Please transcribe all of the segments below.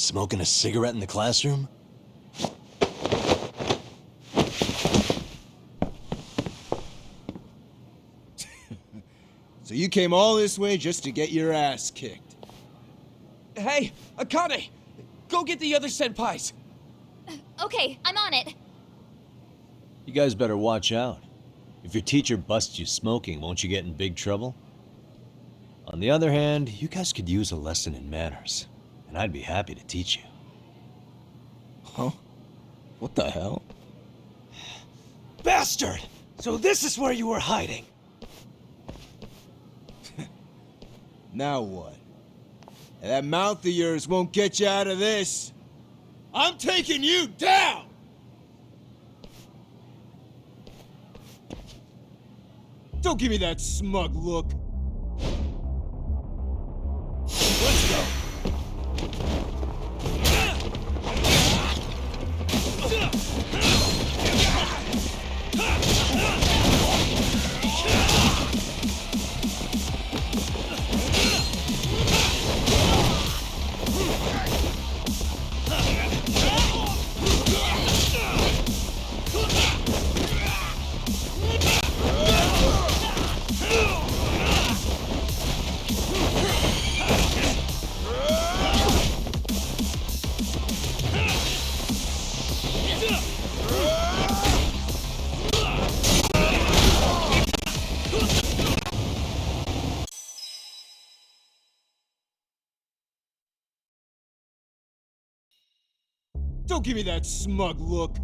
Smoking a cigarette in the classroom? So you came all this way just to get your ass kicked? Hey, Akane! Go get the other senpais! Okay, I'm on it. You guys better watch out. If your teacher busts you smoking, won't you get in big trouble? On the other hand, you guys could use a lesson in manners, and I'd be happy to teach you. Huh? What the hell? Bastard! So this is where you were hiding! Now what? That mouth of yours won't get you out of this. I'm taking you down! Don't give me that smug look. Let's go. Don't give me that smug look.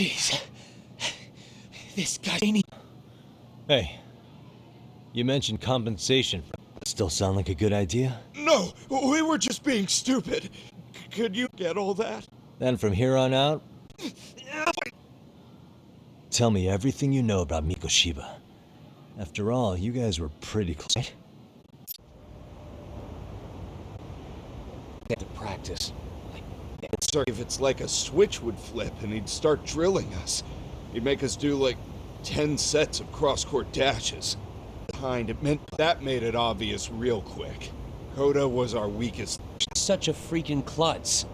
Jeez. This guy ain't... Hey, you mentioned compensation. Still sound like a good idea? No, we were just being stupid. Could you get all that? Then from here on out, tell me everything you know about Mikoshiba. After all, you guys were pretty close, right? Had to practice. Sir, if it's like a switch would flip and he'd start drilling us. He'd make us do like 10 sets of cross-court dashes. Behind it meant that made it obvious real quick. Koda was our weakest. Such a freaking klutz.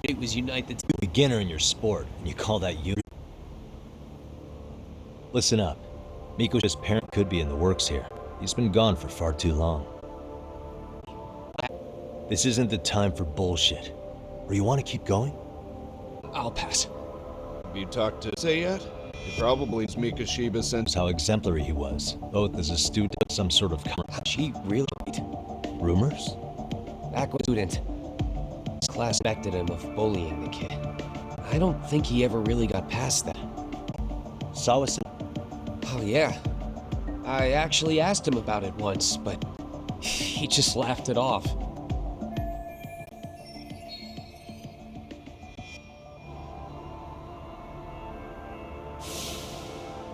It was unite the two. Beginner in your sport, and you call that you? Listen up. Miko's parent could be in the works here. He's been gone for far too long. This isn't the time for bullshit. Or you want to keep going? I'll pass. Have you talked to Say yet? He probably is Mikoshiba since How exemplary he was, both as a student and some sort of She really... rumors? Back when student. His class suspected him of bullying the kid. I don't think he ever really got past that. Sawase. Oh yeah. I actually asked him about it once, but he just laughed it off.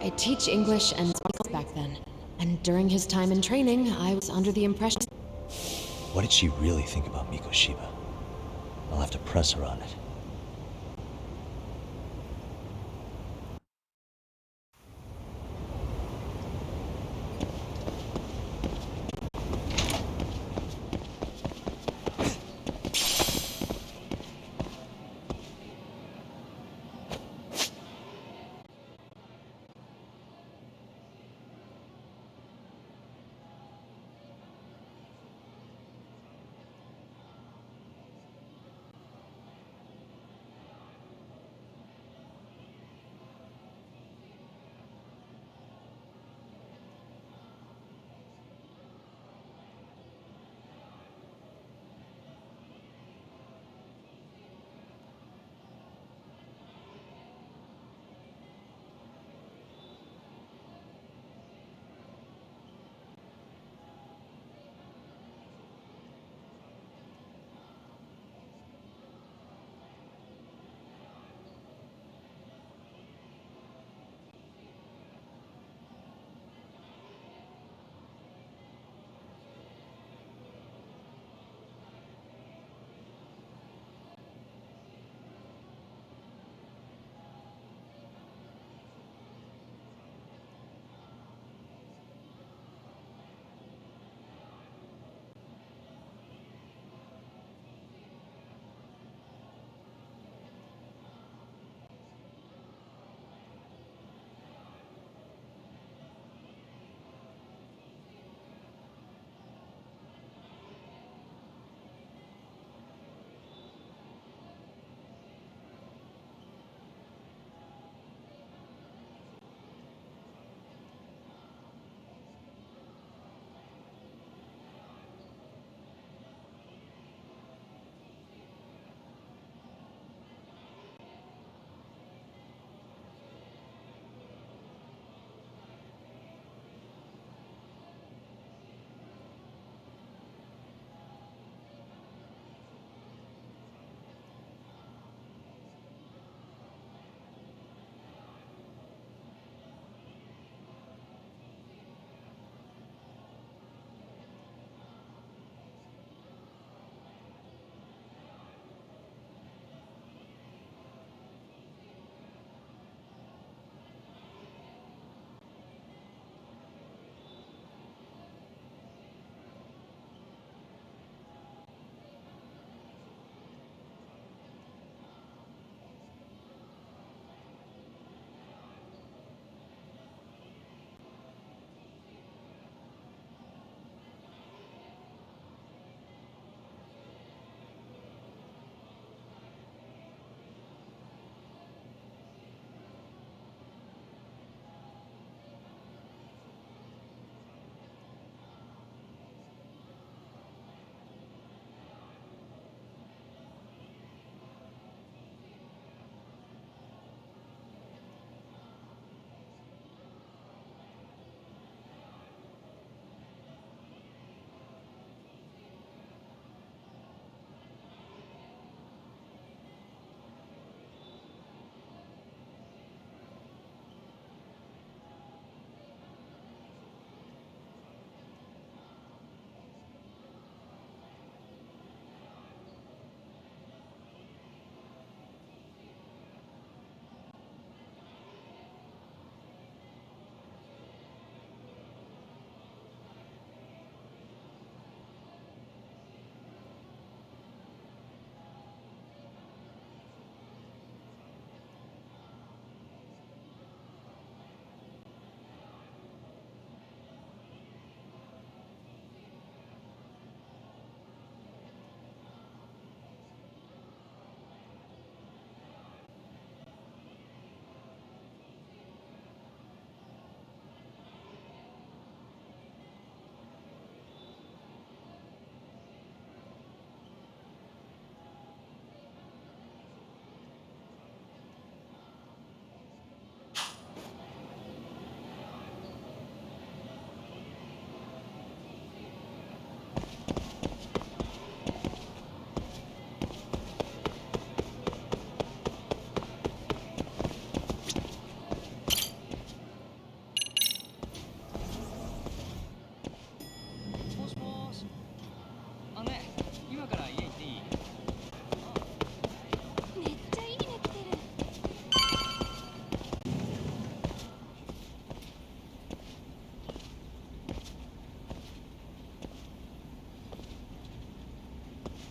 I teach English and sports back then. And during his time in training, I was under the impression... What did she really think about Mikoshiba? I'll have to press her on it.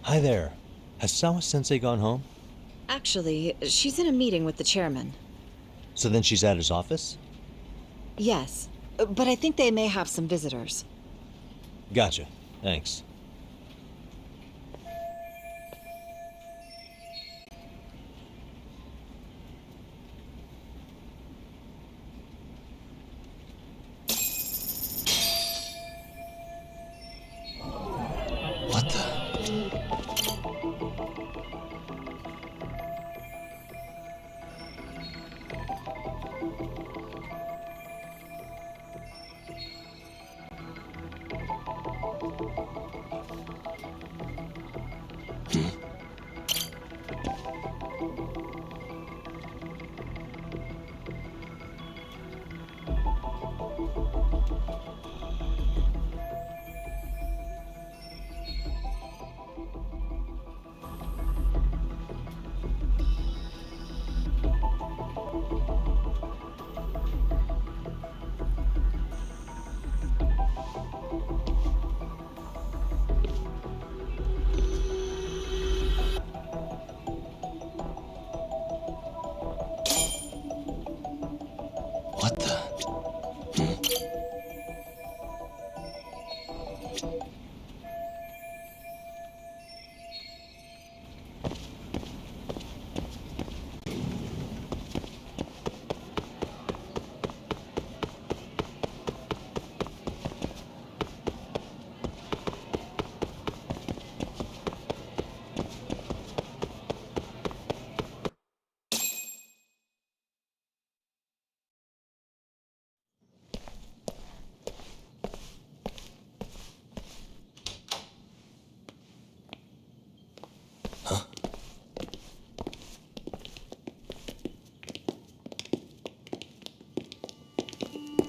Hi there. Has Sawa-sensei gone home? Actually, she's in a meeting with the chairman. So then she's at his office? Yes, but I think they may have some visitors. Gotcha. Thanks. What the? What the?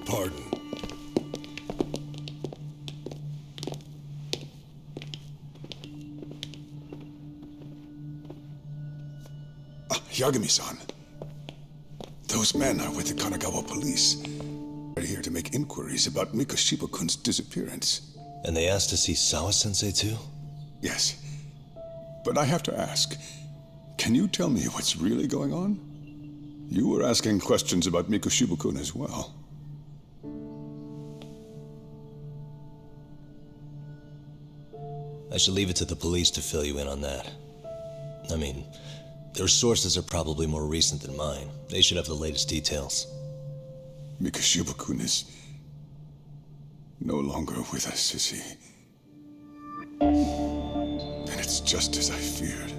Pardon. Yagami-san. Those men are with the Kanagawa police. They're here to make inquiries about Mikoshiba-kun's disappearance. And they asked to see Sawa-sensei too? Yes. But I have to ask, can you tell me what's really going on? You were asking questions about Mikoshiba-kun as well. I should leave it to the police to fill you in on that. I mean, their sources are probably more recent than mine. They should have the latest details. Mikoshiba-kun is no longer with us, is he? And it's just as I feared.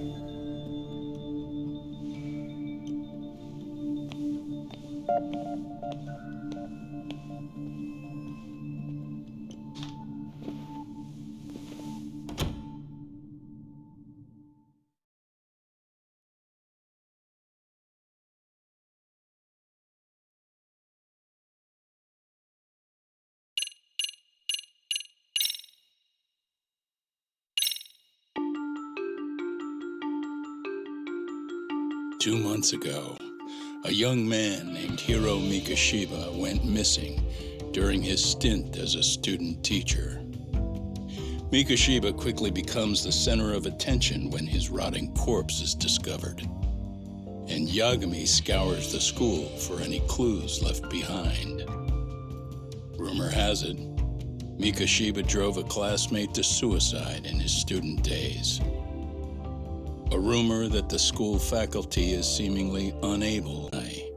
Two months ago, a young man named Hiro Mikoshiba went missing during his stint as a student teacher. Mikoshiba quickly becomes the center of attention when his rotting corpse is discovered, and Yagami scours the school for any clues left behind. Rumor has it, Mikoshiba drove a classmate to suicide in his student days. A rumor that the school faculty is seemingly unable to deny.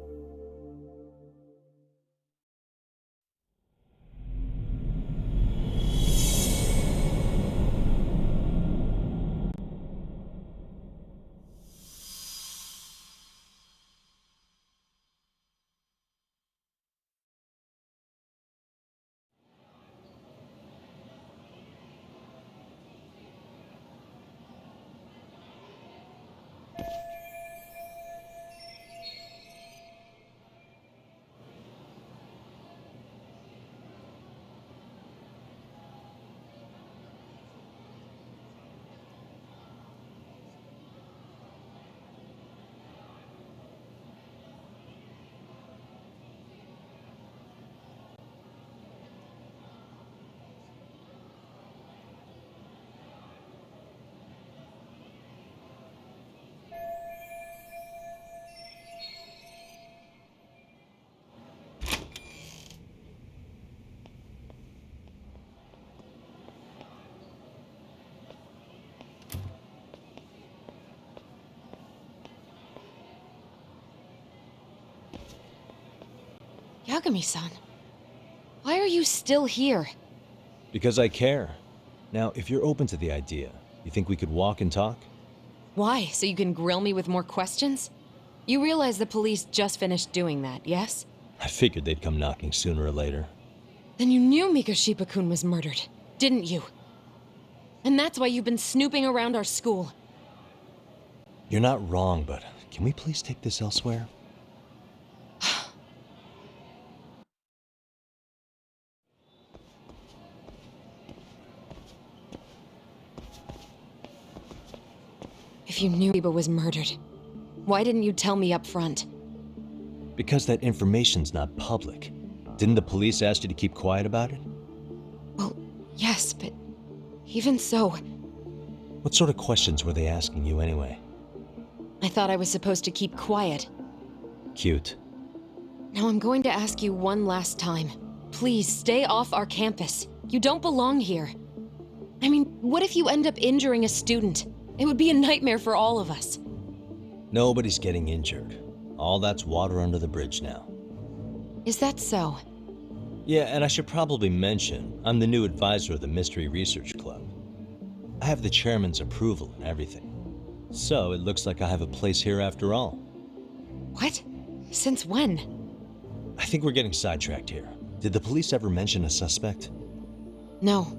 Yagami-san, why are you still here? Because I care. Now, if you're open to the idea, you think we could walk and talk? Why? So you can grill me with more questions? You realize the police just finished doing that, yes? I figured they'd come knocking sooner or later. Then you knew Mikoshiba-kun was murdered, didn't you? And that's why you've been snooping around our school. You're not wrong, but can we please take this elsewhere? If you knew Iba was murdered, why didn't you tell me up front? Because that information's not public. Didn't the police ask you to keep quiet about it? Well, yes, but even so, What sort of questions were they asking you anyway? I thought I was supposed to keep quiet. Cute. Now I'm going to ask you one last time. Please stay off our campus. You don't belong here. I mean, what if you end up injuring a student? It would be a nightmare for all of us. Nobody's getting injured. All that's water under the bridge now. Is that so? Yeah, and I should probably mention, I'm the new advisor of the Mystery Research Club. I have the chairman's approval and everything. So it looks like I have a place here after all. What? Since when? I think we're getting sidetracked here. Did the police ever mention a suspect? No.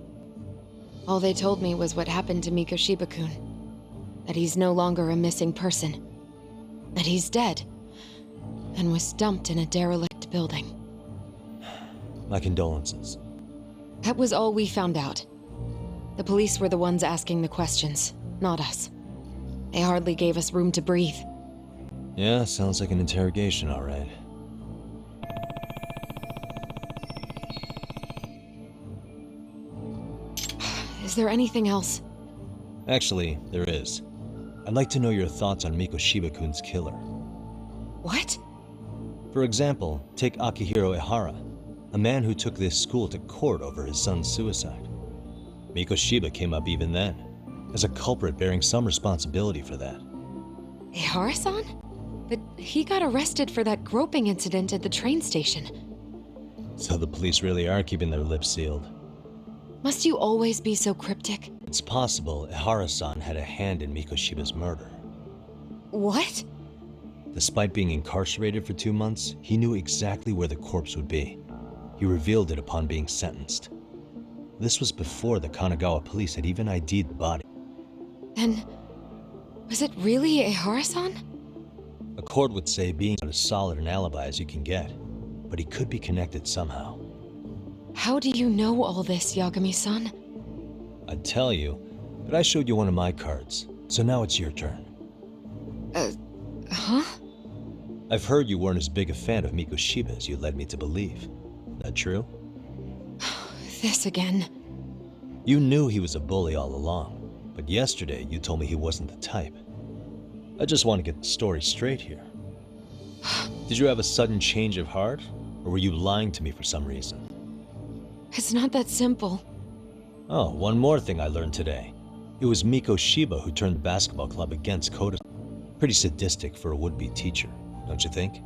All they told me was what happened to Mikoshiba-kun. That he's no longer a missing person. That he's dead. And was dumped in a derelict building. My condolences. That was all we found out. The police were the ones asking the questions, not us. They hardly gave us room to breathe. Yeah, sounds like an interrogation, all right. Is there anything else? Actually, there is. I'd like to know your thoughts on Mikoshiba-kun's killer. What? For example, take Akihiro Ehara, a man who took this school to court over his son's suicide. Mikoshiba came up even then, as a culprit bearing some responsibility for that. Ehara-san? But he got arrested for that groping incident at the train station. So the police really are keeping their lips sealed. Must you always be so cryptic? It's possible Ehara-san had a hand in Mikoshiba's murder. What? Despite being incarcerated for 2 months, he knew exactly where the corpse would be. He revealed it upon being sentenced. This was before the Kanagawa police had even ID'd the body. Then, was it really Ehara-san? A court would say being as solid an alibi as you can get, but he could be connected somehow. How do you know all this, Yagami-san? I'd tell you, but I showed you one of my cards, so now it's your turn. Huh? I've heard you weren't as big a fan of Mikoshiba as you led me to believe. That true? This again. You knew he was a bully all along, but yesterday you told me he wasn't the type. I just want to get the story straight here. Did you have a sudden change of heart, or were you lying to me for some reason? It's not that simple. Oh, one more thing I learned today. It was Mikoshiba who turned the basketball club against Koda. Pretty sadistic for a would-be teacher, don't you think?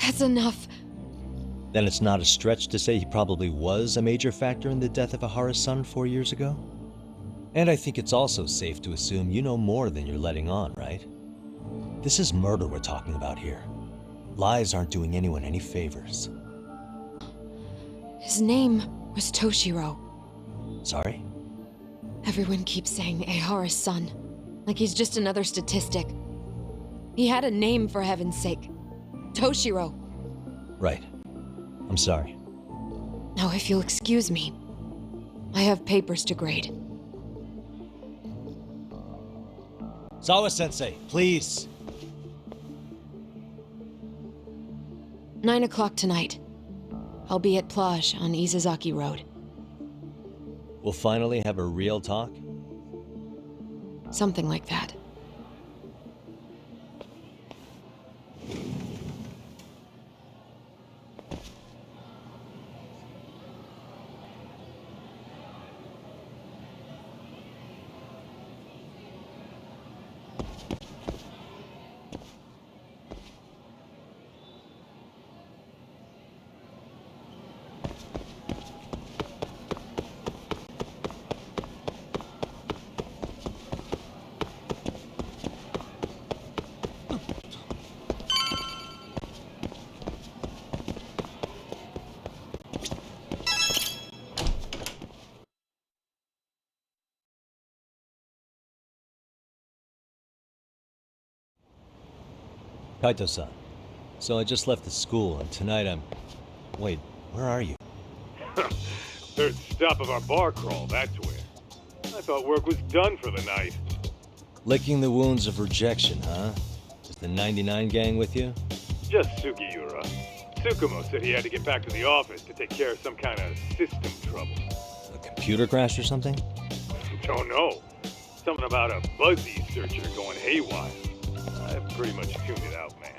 That's enough. Then it's not a stretch to say he probably was a major factor in the death of Ahara's son 4 years ago? And I think it's also safe to assume you know more than you're letting on, right? This is murder we're talking about here. Lies aren't doing anyone any favors. His name was Toshiro. Sorry? Everyone keeps saying Ehara's son, like he's just another statistic. He had a name, for heaven's sake. Toshiro. Right. I'm sorry. Now, if you'll excuse me, I have papers to grade. Sawa-sensei, please! 9 o'clock tonight. I'll be at Plage on Izazaki Road. We'll finally have a real talk? Something like that. Kaito-san. So I just left the school, and tonight I'm... Wait, where are you? Third stop of our bar crawl, that's where. I thought work was done for the night. Licking the wounds of rejection, huh? Is the 99 gang with you? Just Sugiura. Tsukumo said he had to get back to the office to take care of some kind of system trouble. A computer crash or something? Don't know. Something about a Buzzy searcher going haywire. I've pretty much tuned it out, man.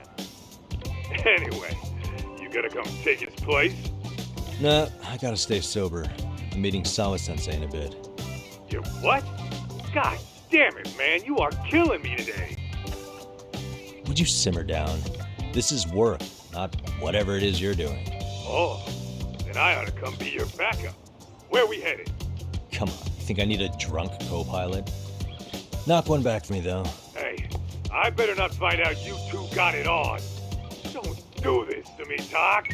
Anyway, you gonna come take his place? Nah, I gotta stay sober. I'm meeting Sawa-sensei in a bit. You what? God damn it, man, you are killing me today. Would you simmer down? This is work, not whatever it is you're doing. Oh, then I ought to come be your backup. Where we headed? Come on, you think I need a drunk co-pilot? Knock one back for me, though. Hey, I better not find out you two got it on. Don't do this to me, Doc.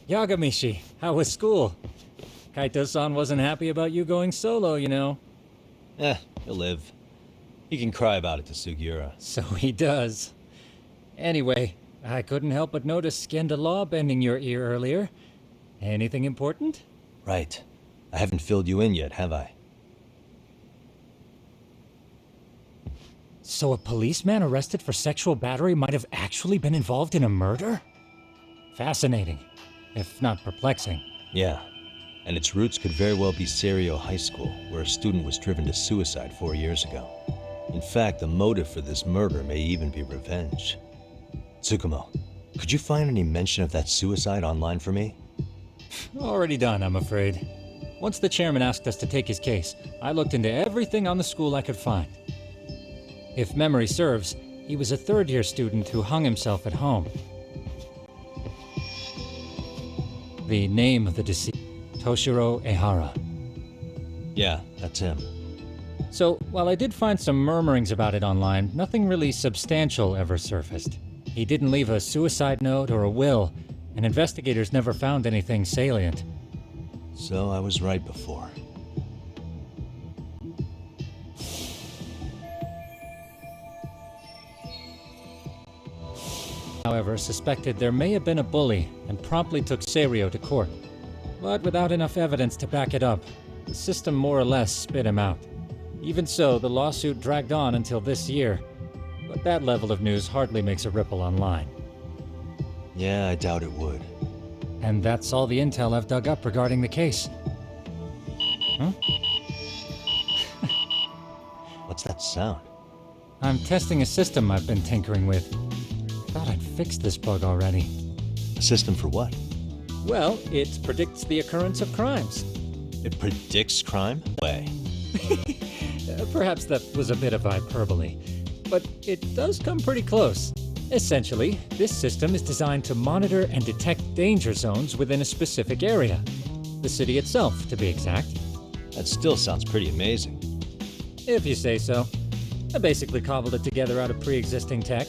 Yagamishi, how was school? Kaito-san wasn't happy about you going solo, you know. He'll live. He can cry about it to Sugiura. So he does. Anyway, I couldn't help but notice Skenda Law bending your ear earlier. Anything important? Right. I haven't filled you in yet, have I? So a policeman arrested for sexual battery might have actually been involved in a murder? Fascinating, if not perplexing. Yeah. And its roots could very well be Serio High School, where a student was driven to suicide 4 years ago. In fact, the motive for this murder may even be revenge. Tsukumo, could you find any mention of that suicide online for me? Already done, I'm afraid. Once the chairman asked us to take his case, I looked into everything on the school I could find. If memory serves, he was a third-year student who hung himself at home. The name of the deceased, Toshiro Ehara. Yeah, that's him. So, while I did find some murmurings about it online, nothing really substantial ever surfaced. He didn't leave a suicide note or a will, and investigators never found anything salient. So I was right before. However, suspected there may have been a bully and promptly took Serio to court. But without enough evidence to back it up, the system more or less spit him out. Even so, the lawsuit dragged on until this year, but that level of news hardly makes a ripple online. Yeah, I doubt it would. And that's all the intel I've dug up regarding the case. Huh? What's that sound? I'm testing a system I've been tinkering with. Thought I'd fixed this bug already. A system for what? Well, it predicts the occurrence of crimes. It predicts crime? Way. Perhaps that was a bit of hyperbole, but it does come pretty close. Essentially, this system is designed to monitor and detect danger zones within a specific area. The city itself, to be exact. That still sounds pretty amazing. If you say so. I basically cobbled it together out of pre-existing tech.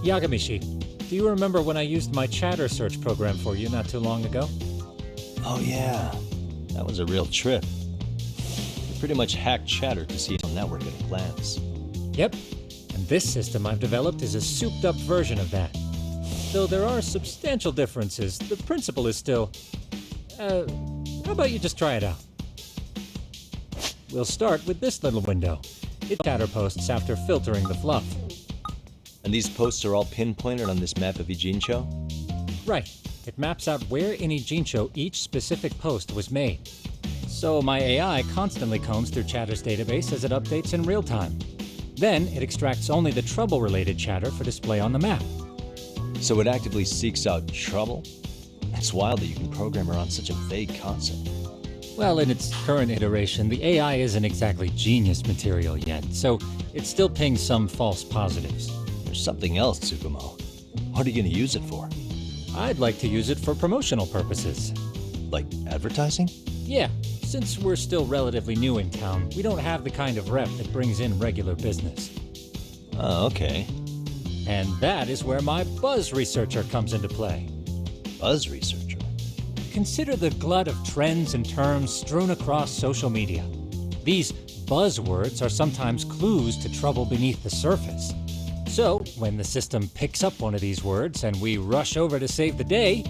Yagamishi, do you remember when I used my chatter search program for you not too long ago? Oh yeah, that was a real trip. You pretty much hacked chatter to see its network at a glance. Yep, and this system I've developed is a souped-up version of that. Though there are substantial differences, the principle is still... how about you just try it out? We'll start with this little window. It chatter posts after filtering the fluff. And these posts are all pinpointed on this map of Ijincho? Right. It maps out where in Ijincho each specific post was made. So my AI constantly combs through Chatter's database as it updates in real time. Then it extracts only the trouble-related chatter for display on the map. So it actively seeks out trouble? It's wild that you can program around such a vague concept. Well, in its current iteration, the AI isn't exactly genius material yet, so it still pings some false positives. There's something else, Tsukumo. What are you going to use it for? I'd like to use it for promotional purposes. Like advertising? Yeah, since we're still relatively new in town, we don't have the kind of rep that brings in regular business. Oh, okay. And that is where my buzz researcher comes into play. Buzz researcher? Consider the glut of trends and terms strewn across social media. These buzzwords are sometimes clues to trouble beneath the surface. So, when the system picks up one of these words and we rush over to save the day,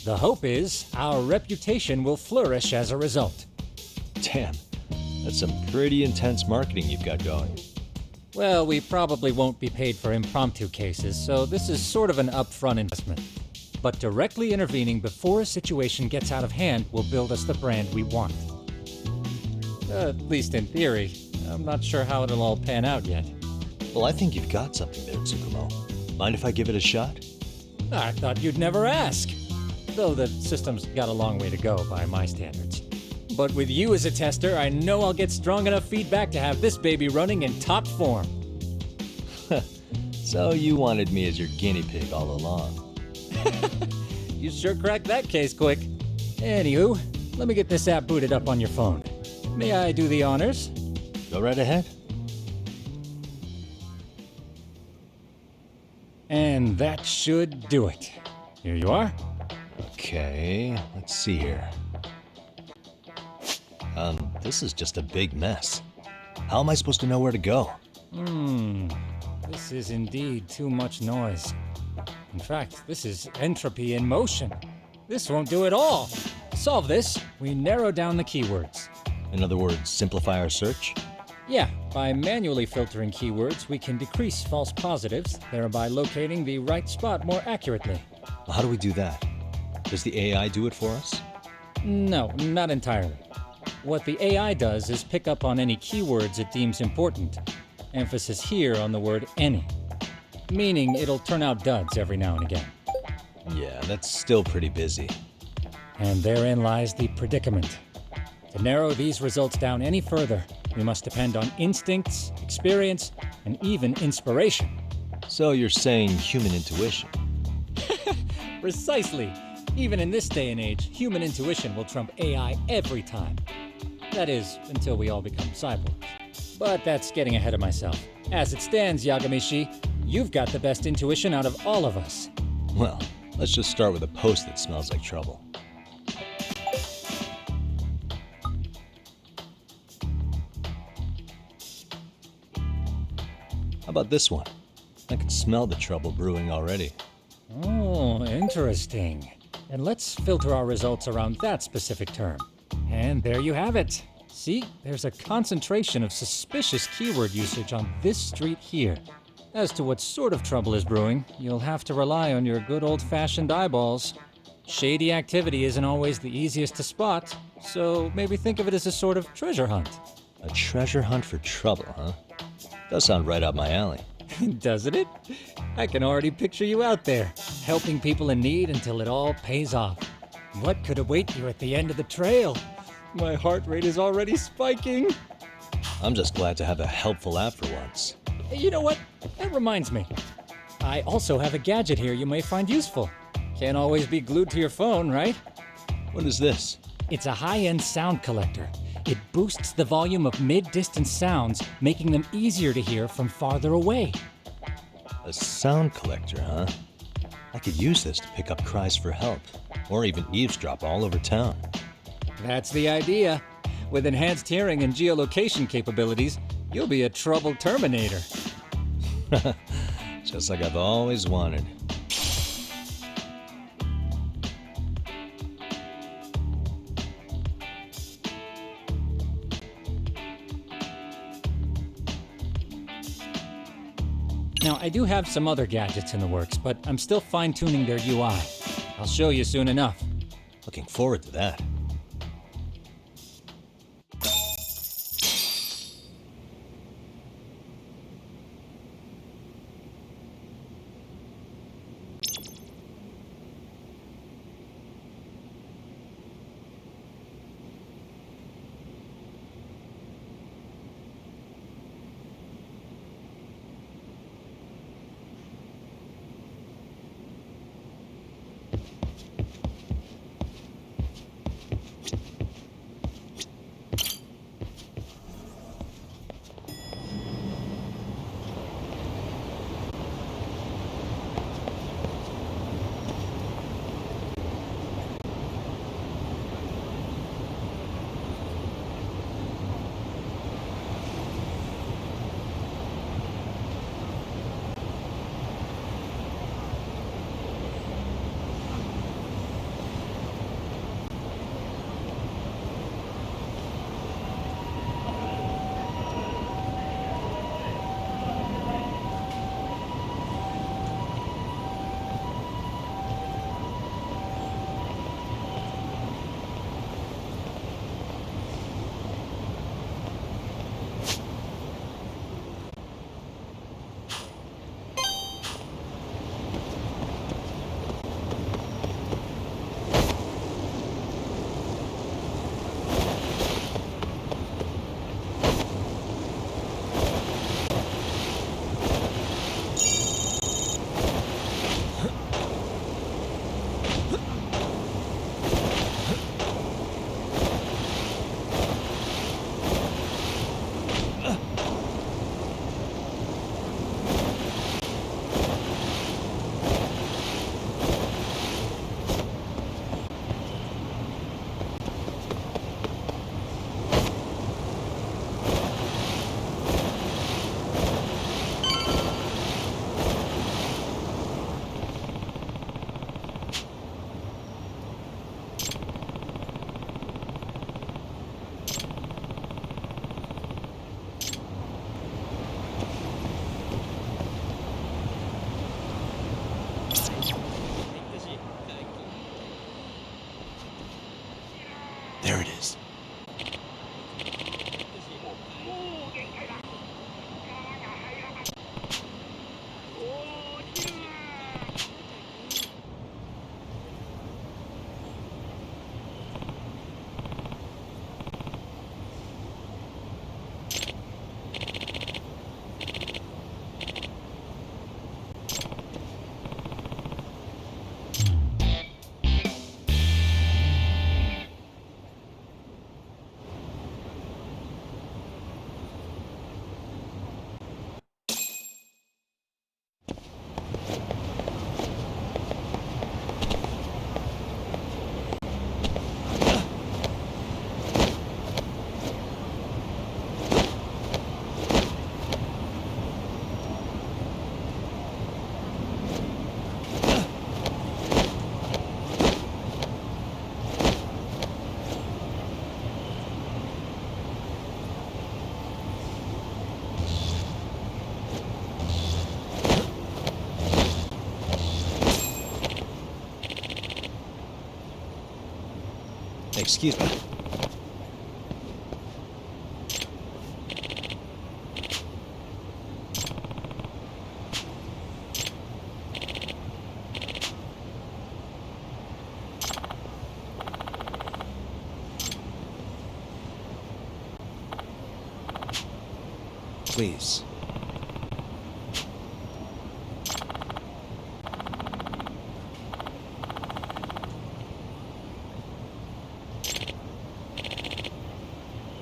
the hope is our reputation will flourish as a result. Damn, that's some pretty intense marketing you've got going. Well, we probably won't be paid for impromptu cases, so this is sort of an upfront investment. But directly intervening before a situation gets out of hand will build us the brand we want. At least in theory. I'm not sure how it'll all pan out yet. Well, I think you've got something there, Tsukumo. Mind if I give it a shot? I thought you'd never ask. Though the system's got a long way to go by my standards. But with you as a tester, I know I'll get strong enough feedback to have this baby running in top form. So you wanted me as your guinea pig all along. You sure cracked that case quick. Anywho, let me get this app booted up on your phone. May I do the honors? Go right ahead. And that should do it. Here you are. Okay, let's see here. This is just a big mess. How am I supposed to know where to go? This is indeed too much noise. In fact, this is entropy in motion. This won't do it all. To solve this, we narrow down the keywords. In other words, simplify our search? Yeah, by manually filtering keywords, we can decrease false positives, thereby locating the right spot more accurately. How do we do that? Does the AI do it for us? No, not entirely. What the AI does is pick up on any keywords it deems important. Emphasis here on the word any. Meaning it'll turn out duds every now and again. Yeah, that's still pretty busy. And therein lies the predicament. To narrow these results down any further, we must depend on instincts, experience, and even inspiration. So you're saying human intuition? Precisely. Even in this day and age, human intuition will trump AI every time. That is, until we all become cyborgs. But that's getting ahead of myself. As it stands, Yagamishi, you've got the best intuition out of all of us. Well, let's just start with a post that smells like trouble. How about this one? I can smell the trouble brewing already. Oh, interesting. And let's filter our results around that specific term. And there you have it. See, there's a concentration of suspicious keyword usage on this street here. As to what sort of trouble is brewing, you'll have to rely on your good old-fashioned eyeballs. Shady activity isn't always the easiest to spot, so maybe think of it as a sort of treasure hunt. A treasure hunt for trouble, huh? Does sound right up my alley. Doesn't it? I can already picture you out there, helping people in need until it all pays off. What could await you at the end of the trail? My heart rate is already spiking. I'm just glad to have a helpful app for once. You know what? That reminds me. I also have a gadget here you may find useful. Can't always be glued to your phone, right? What is this? It's a high-end sound collector. It boosts the volume of mid-distance sounds, making them easier to hear from farther away. A sound collector, huh? I could use this to pick up cries for help, or even eavesdrop all over town. That's the idea. With enhanced hearing and geolocation capabilities, you'll be a trouble terminator. Just like I've always wanted. Now, I do have some other gadgets in the works, but I'm still fine-tuning their UI. I'll show you soon enough. Looking forward to that. Excuse me. Please.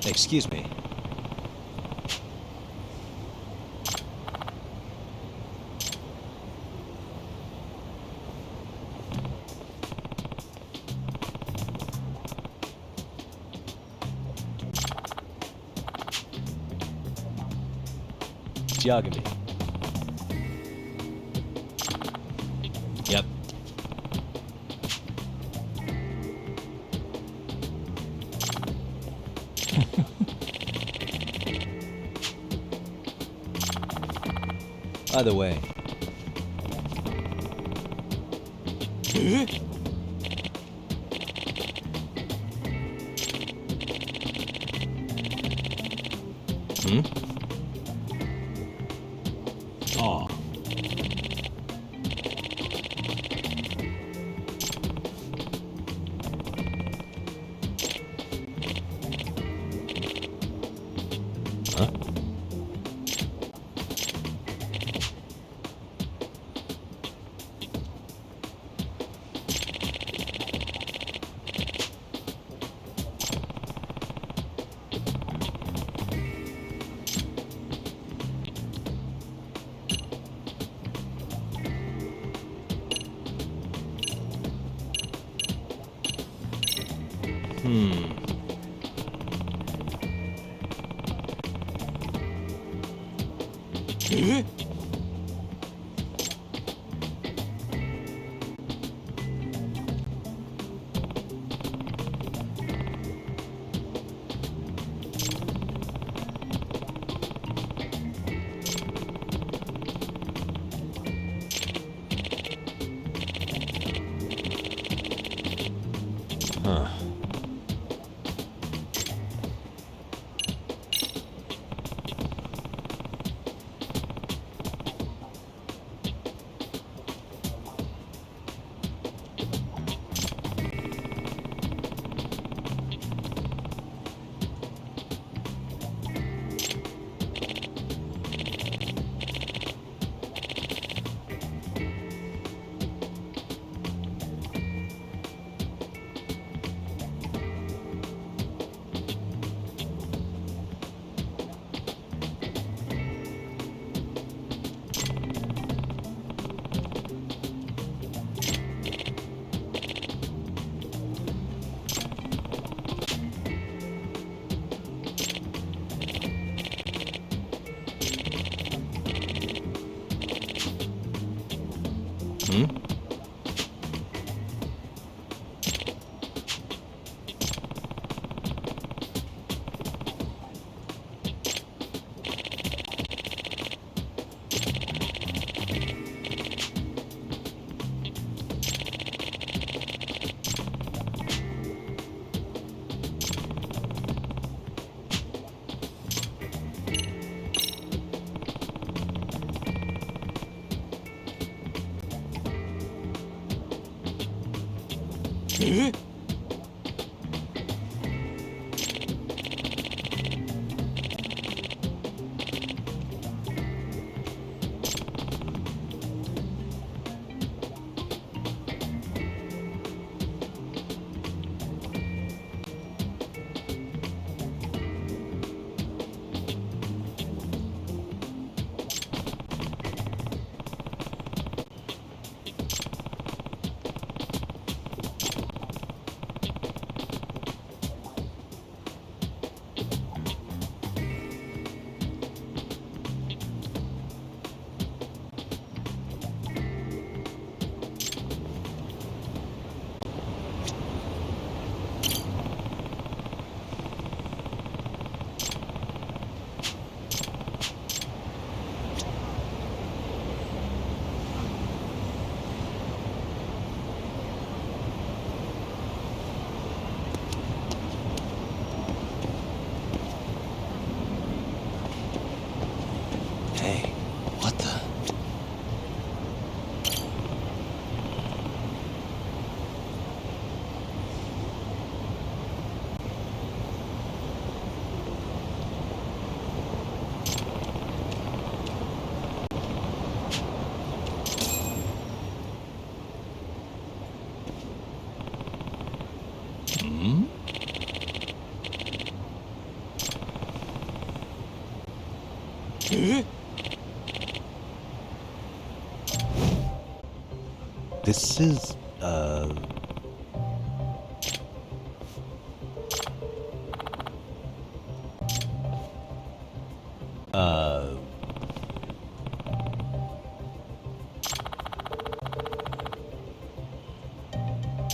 Excuse me. Geography. Yep. By the way. Hmm? Oh. Huh? Huh. Hmm? this is,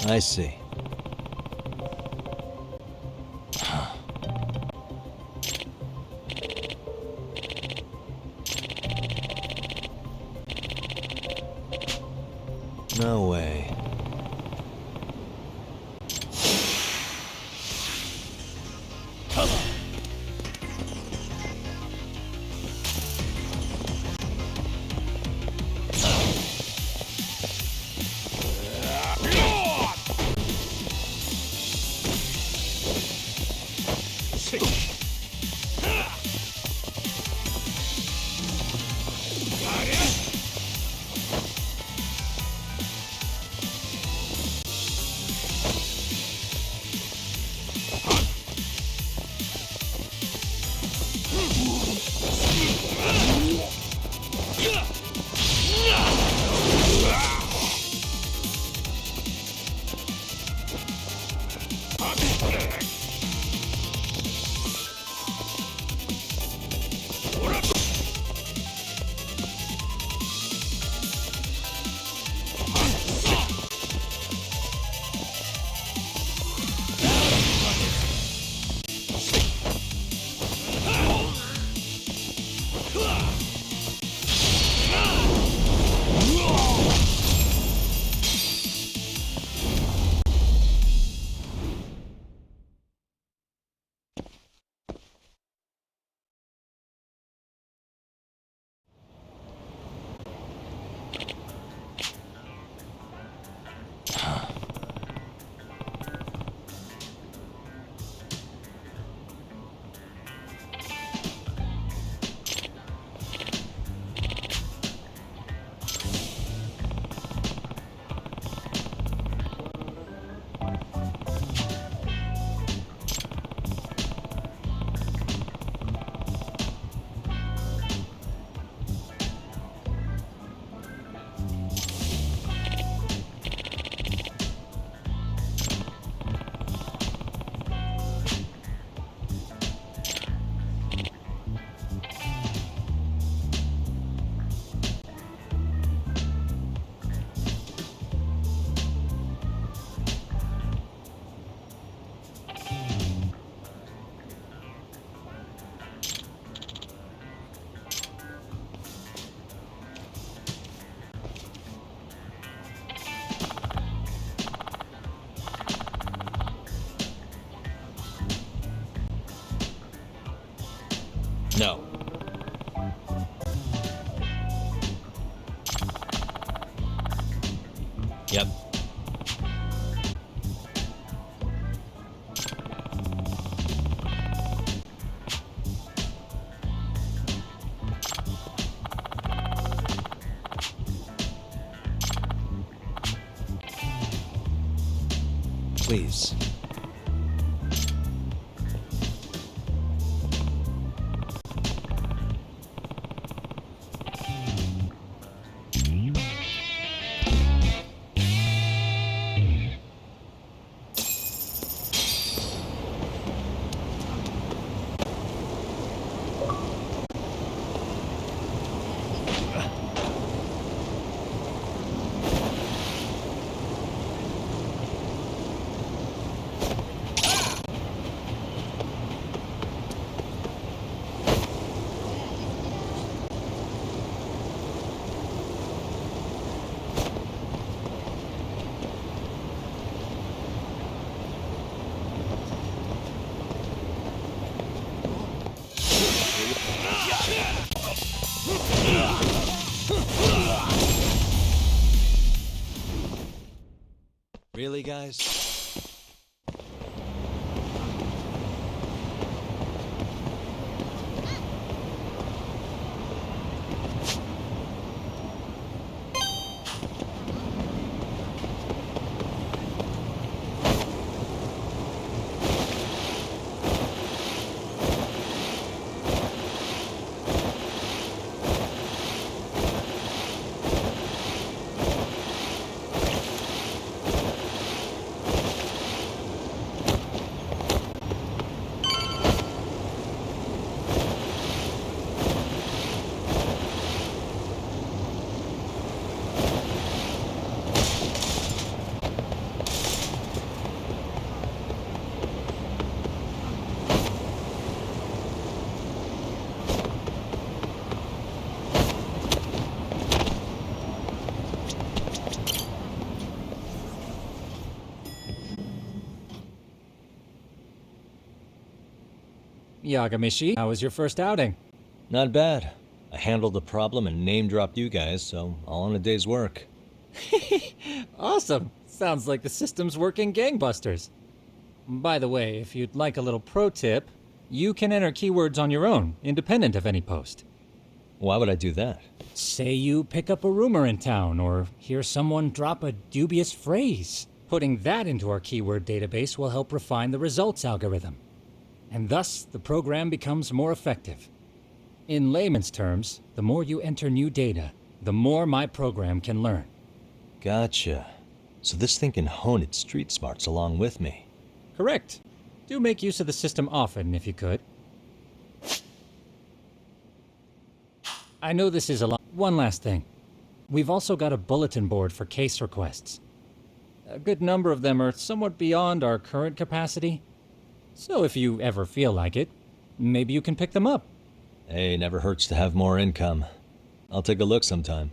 I see. No way. No. Yep. Please. Really, guys? Yagamishi, how was your first outing? Not bad. I handled the problem and name-dropped you guys, so all in a day's work. Awesome! Sounds like the system's working gangbusters. By the way, if you'd like a little pro tip, you can enter keywords on your own, independent of any post. Why would I do that? Say you pick up a rumor in town, or hear someone drop a dubious phrase. Putting that into our keyword database will help refine the results algorithm. And thus, the program becomes more effective. In layman's terms, the more you enter new data, the more my program can learn. Gotcha. So this thing can hone its street smarts along with me. Correct. Do make use of the system often, if you could. I know this is a lot. One last thing. We've also got a bulletin board for case requests. A good number of them are somewhat beyond our current capacity. So if you ever feel like it, maybe you can pick them up. Hey, never hurts to have more income. I'll take a look sometime.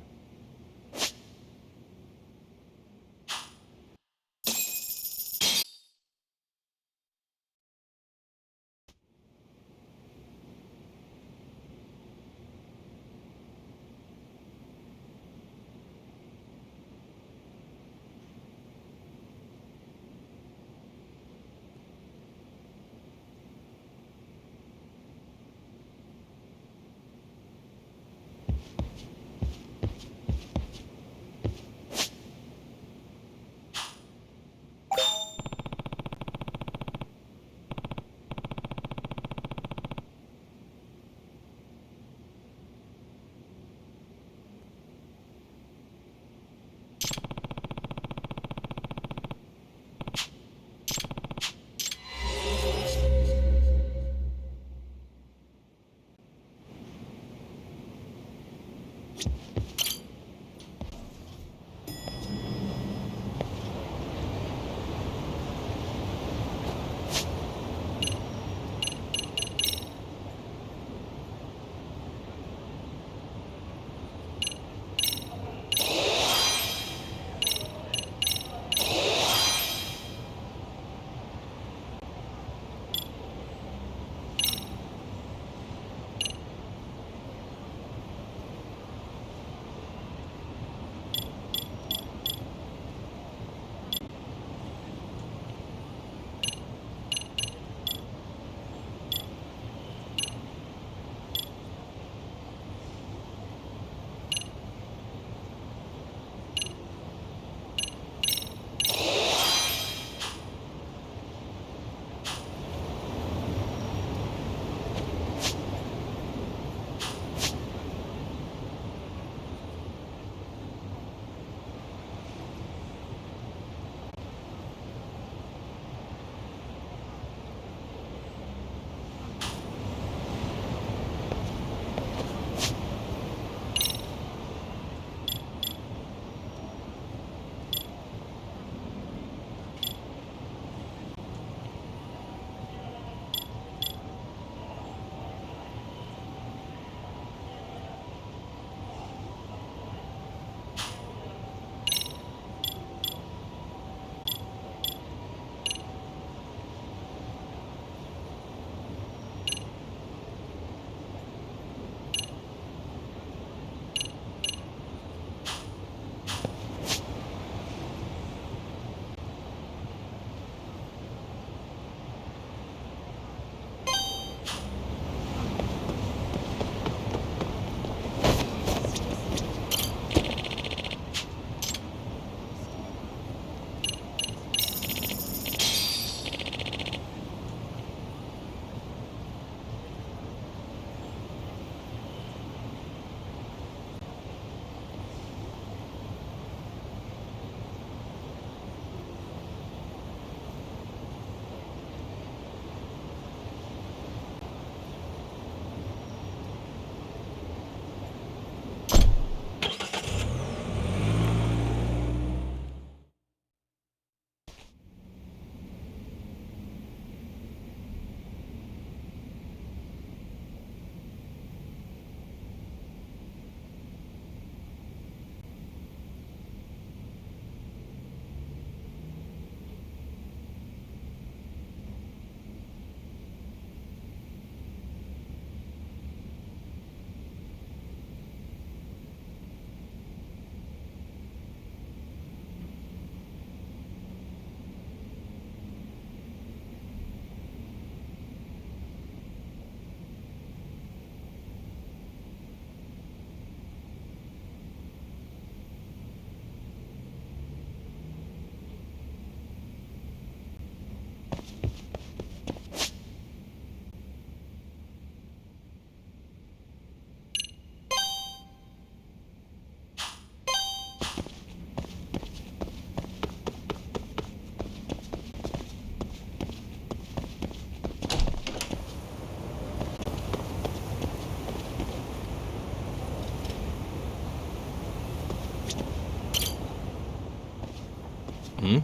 Hmm?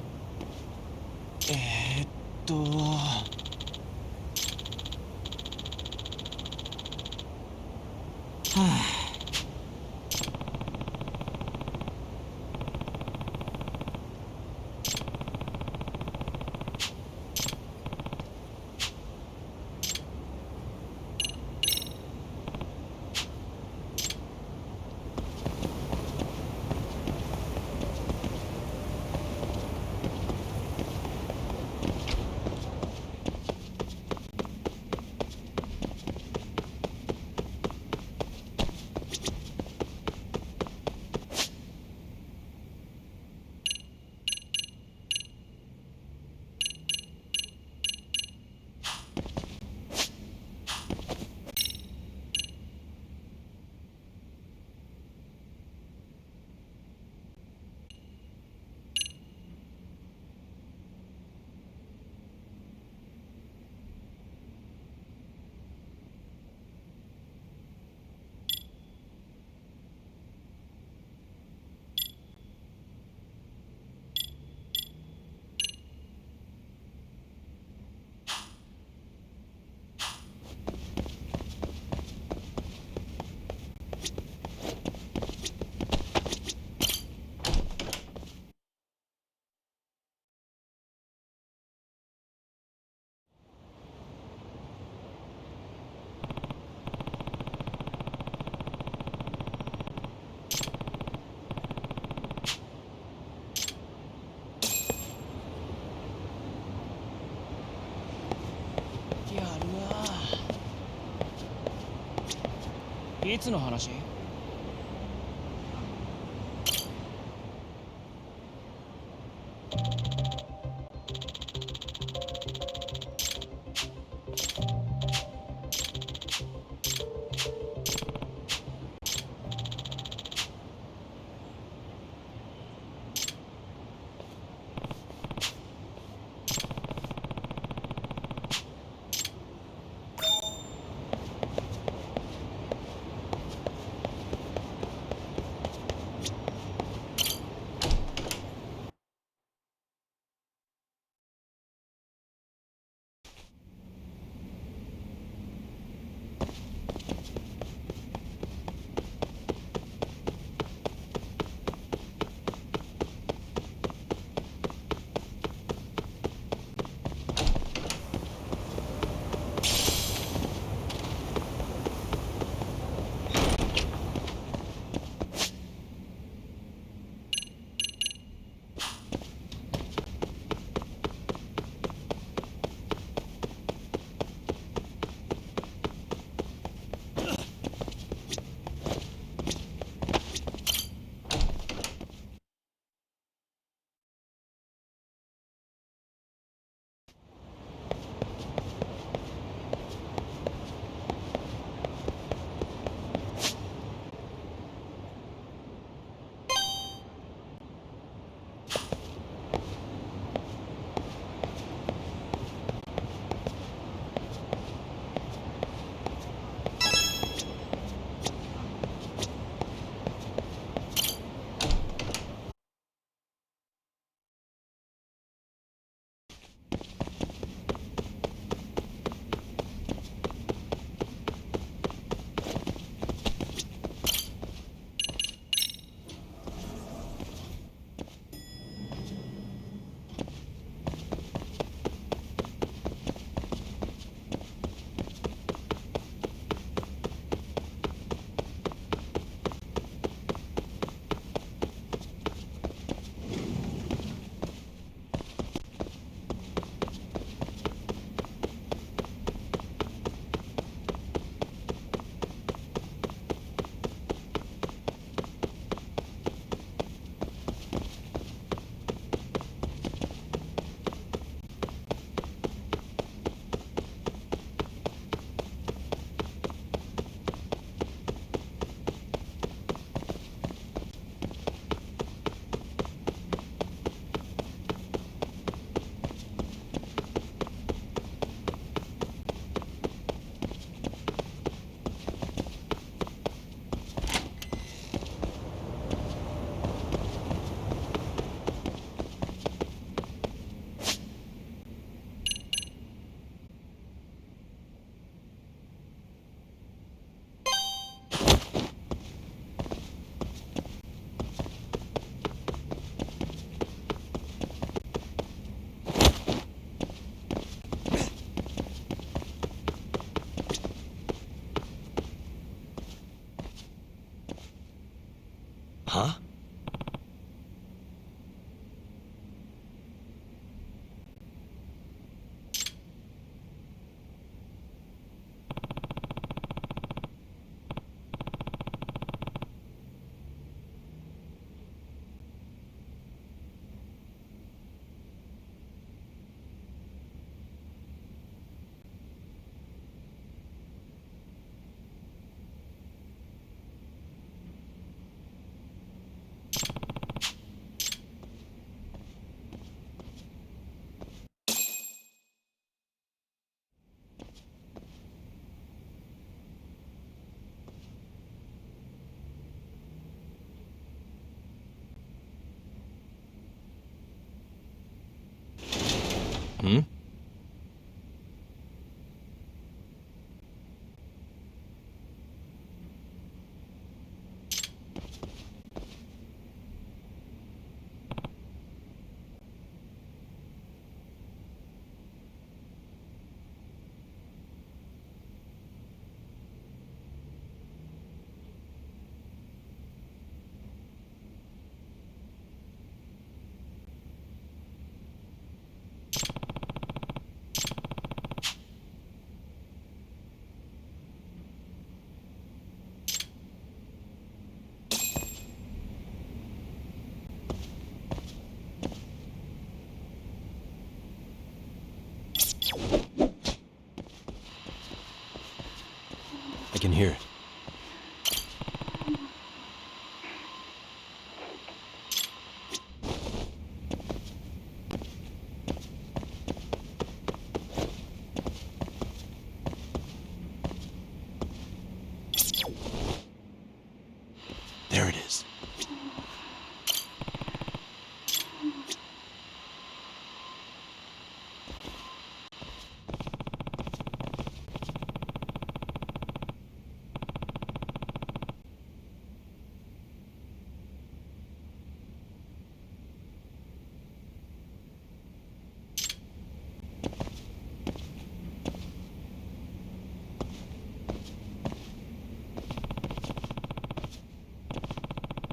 えーっとやるわ。いつの話？ Hmm?